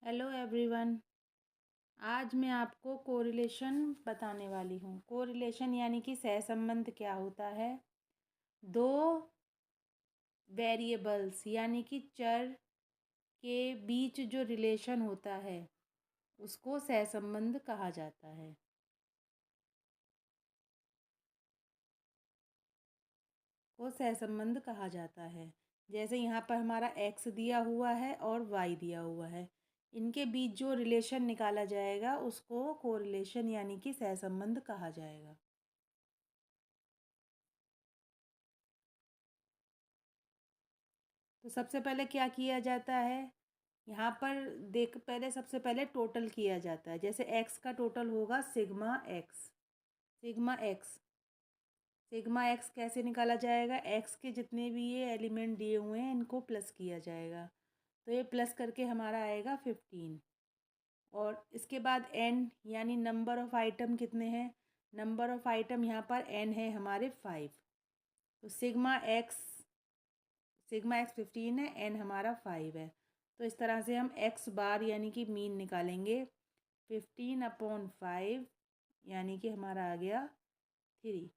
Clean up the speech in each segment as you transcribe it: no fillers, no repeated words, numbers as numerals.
Hello everyone. आज मैं आपको कोरिलेशन बताने वाली हूँ। कोरिलेशन यानी कि सहसंबंध क्या होता है। दो वेरिएबल्स यानी कि चर के बीच जो रिलेशन होता है उसको सहसंबंध कहा जाता है। जैसे यहाँ पर हमारा एक्स दिया हुआ है और वाई दिया हुआ है, इनके बीच जो रिलेशन निकाला जाएगा उसको कोरिलेशन यानी कि सहसंबंध कहा जाएगा। तो सबसे पहले क्या किया जाता है, यहाँ पर पहले सबसे पहले टोटल किया जाता है। जैसे एक्स का टोटल होगा सिग्मा एक्स। सिग्मा एक्स कैसे निकाला जाएगा, एक्स के जितने भी ये एलिमेंट दिए हुए हैं इनको प्लस किया जाएगा, तो ये प्लस करके हमारा आएगा 15। और इसके बाद एन यानी नंबर ऑफ़ आइटम कितने हैं, नंबर ऑफ़ आइटम यहाँ पर एन है हमारे 5। तो सिग्मा एक्स 15 है, एन हमारा 5 है। तो इस तरह से हम एक्स बार यानी कि मीन निकालेंगे 15/5 यानी कि हमारा आ गया 3।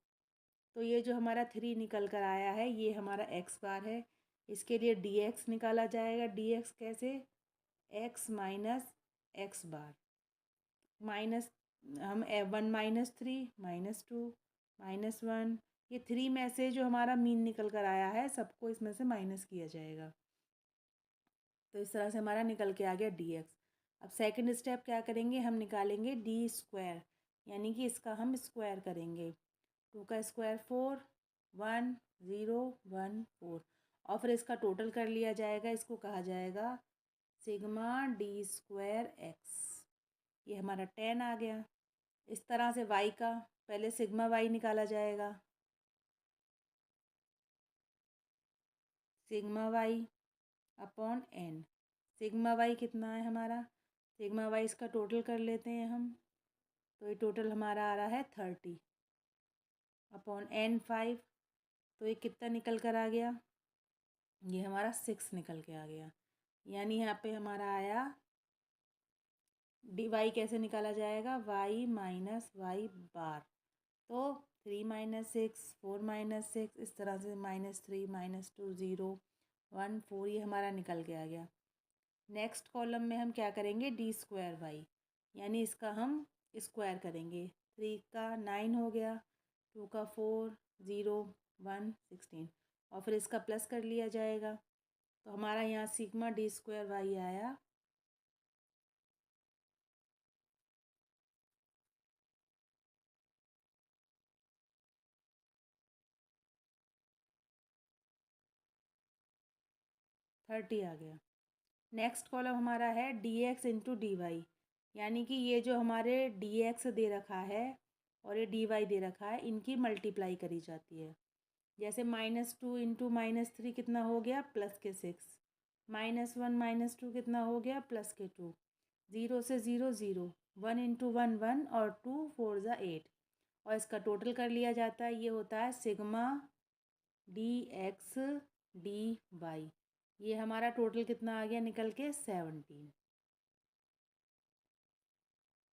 तो ये जो हमारा 3 निकल कर आया है ये हमारा एक्स बार है। इसके लिए डी एक्स निकाला जाएगा। डी एक्स कैसे, एक्स माइनस एक्स बार माइनस हम 1 - 3 -2 -1, ये 3 में से जो हमारा मीन निकल कर आया है सबको इसमें से माइनस किया जाएगा। तो इस तरह से हमारा निकल के आ गया डी एक्स। अब सेकंड स्टेप क्या करेंगे, हम निकालेंगे डी स्क्वायर यानी कि इसका हम स्क्वायर करेंगे। 2 का स्क्वायर 4, 1 0 1 4, और फिर इसका टोटल कर लिया जाएगा। इसको कहा जाएगा सिग्मा डी स्क्वायर एक्स। ये हमारा 10 आ गया। इस तरह से वाई का पहले सिग्मा वाई निकाला जाएगा। Sigma Y upon N. Sigma Y कितना है हमारा, सिग्मा वाई इसका टोटल कर लेते हैं हम, तो ये टोटल हमारा आ रहा है 30 अपॉन एन 5। तो ये कितना निकल कर आ गया, ये हमारा 6 निकल के आ गया। यानी यहाँ पे हमारा आया डी वाई कैसे निकाला जाएगा, वाई माइनस वाई बार। तो 3 - 6 4 - 6, इस तरह से -3 -2 0 1 4 ये हमारा निकल के आ गया। नेक्स्ट कॉलम में हम क्या करेंगे, डी स्क्वायर वाई यानी इसका हम स्क्वायर करेंगे। 3 का 9 हो गया, 2 का 4 0 1 16, और फिर इसका प्लस कर लिया जाएगा। तो हमारा यहाँ सिग्मा डी स्क्वायर वाई आया 30 आ गया। नेक्स्ट कॉलम हमारा है D X into D Y, यानी कि ये जो हमारे डी एक्स दे रखा है और ये डी वाई दे रखा है इनकी मल्टीप्लाई करी जाती है। जैसे -2 इंटू -3 कितना हो गया, प्लस के 6, -1 - 2 कितना हो गया, प्लस के 2, 0 से 0 0, 1 इंटू 1 1 और 2 4 ज़ा 8, और इसका टोटल कर लिया जाता है। ये होता है sigma D X D Y. ये हमारा टोटल कितना आ गया निकल के 17।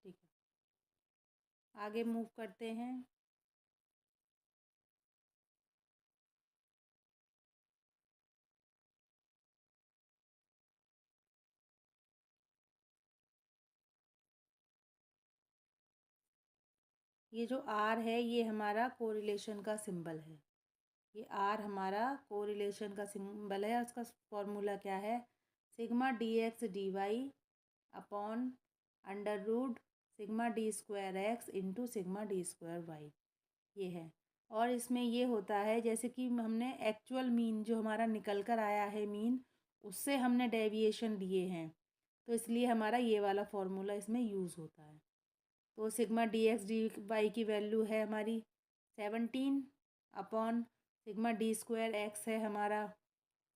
ठीक है, आगे मूव करते हैं। ये जो आर है ये हमारा कोरिलेशन का सिंबल है। ये आर हमारा कोरिलेशन का सिंबल है। उसका फॉर्मूला क्या है, sigma D X D Y upon under root sigma D square X into sigma D square Y, ये है। और इसमें ये होता है जैसे कि हमने एक्चुअल मीन जो हमारा निकल कर आया है मीन, उससे हमने डेविएशन लिए हैं, तो इसलिए हमारा ये वाला फॉर्मूला इसमें यूज़ होता है। तो sigma D X D Y की वैल्यू है हमारी 17 upon sigma D square X है हमारा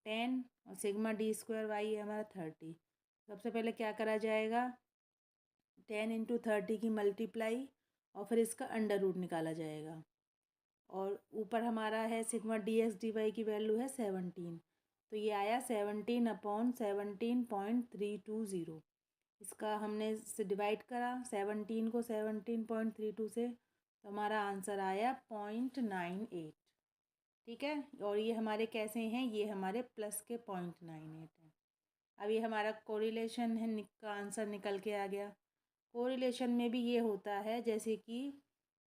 10 और सिग्मा डी स्क्वायर वाई है हमारा 30। सबसे पहले क्या करा जाएगा, 10 इंटू 30 की मल्टीप्लाई और फिर इसका अंडर रूट निकाला जाएगा। और ऊपर हमारा है sigma D X D Y की वैल्यू है 17, तो ये आया 17/17.320। इसका हमने इससे डिवाइड करा 17 को 17.32 से, तो हमारा आंसर आया 0.98। ठीक है, और ये हमारे कैसे हैं, ये हमारे प्लस के 0.98 हैं। अब ये हमारा कोरिलेशन है, का आंसर निकल के आ गया। कोरिलेशन में भी ये होता है, जैसे कि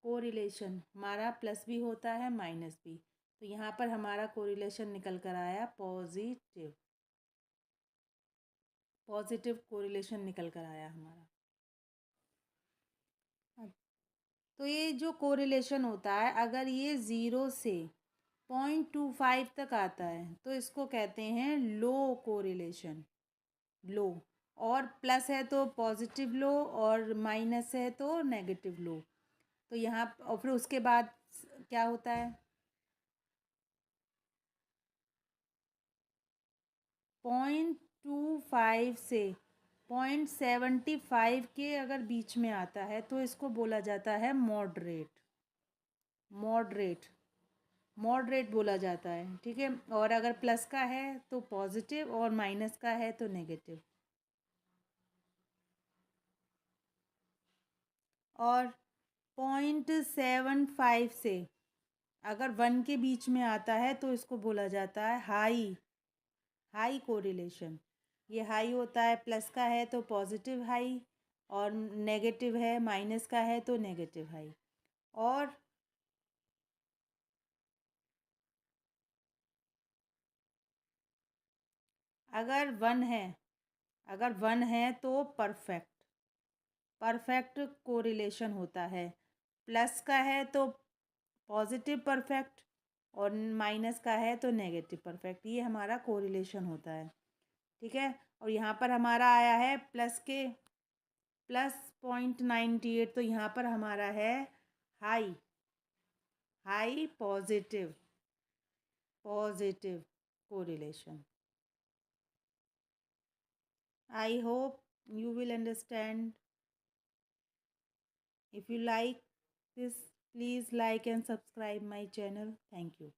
कोरिलेशन हमारा प्लस भी होता है माइनस भी, तो यहाँ पर हमारा कोरिलेशन निकल कर आया पॉजिटिव। पॉजिटिव कोरिलेशन निकल कर आया हमारा। तो ये जो कोरिलेशन होता है, अगर ये 0 से 0.25 तक आता है तो इसको कहते हैं लो कोरिलेशन, लो। और प्लस है तो पॉजिटिव लो, और माइनस है तो नेगेटिव लो। तो यहाँ और फिर उसके बाद क्या होता है, 0.25 से 0.75 के अगर बीच में आता है तो इसको बोला जाता है मॉडरेट। मॉडरेट, मॉडरेट बोला जाता है। ठीक है, और अगर प्लस का है तो पॉजिटिव, और माइनस का है तो नेगेटिव। और 0.75 से अगर 1 के बीच में आता है तो इसको बोला जाता है हाई, हाई कोरिलेशन। ये हाई होता है, प्लस का है तो पॉजिटिव हाई, और नेगेटिव है, माइनस का है तो नेगेटिव हाई। और अगर 1 है, अगर 1 है तो परफेक्ट, परफेक्ट कोरिलेशन होता है। प्लस का है तो पॉजिटिव परफेक्ट, और माइनस का है तो नेगेटिव परफेक्ट। ये हमारा कोरिलेशन होता है। ठीक है, और यहाँ पर हमारा आया है प्लस के +0.98, तो यहाँ पर हमारा है high, high positive, positive correlation. I hope you will understand. If you like this, please like and subscribe my channel. Thank you.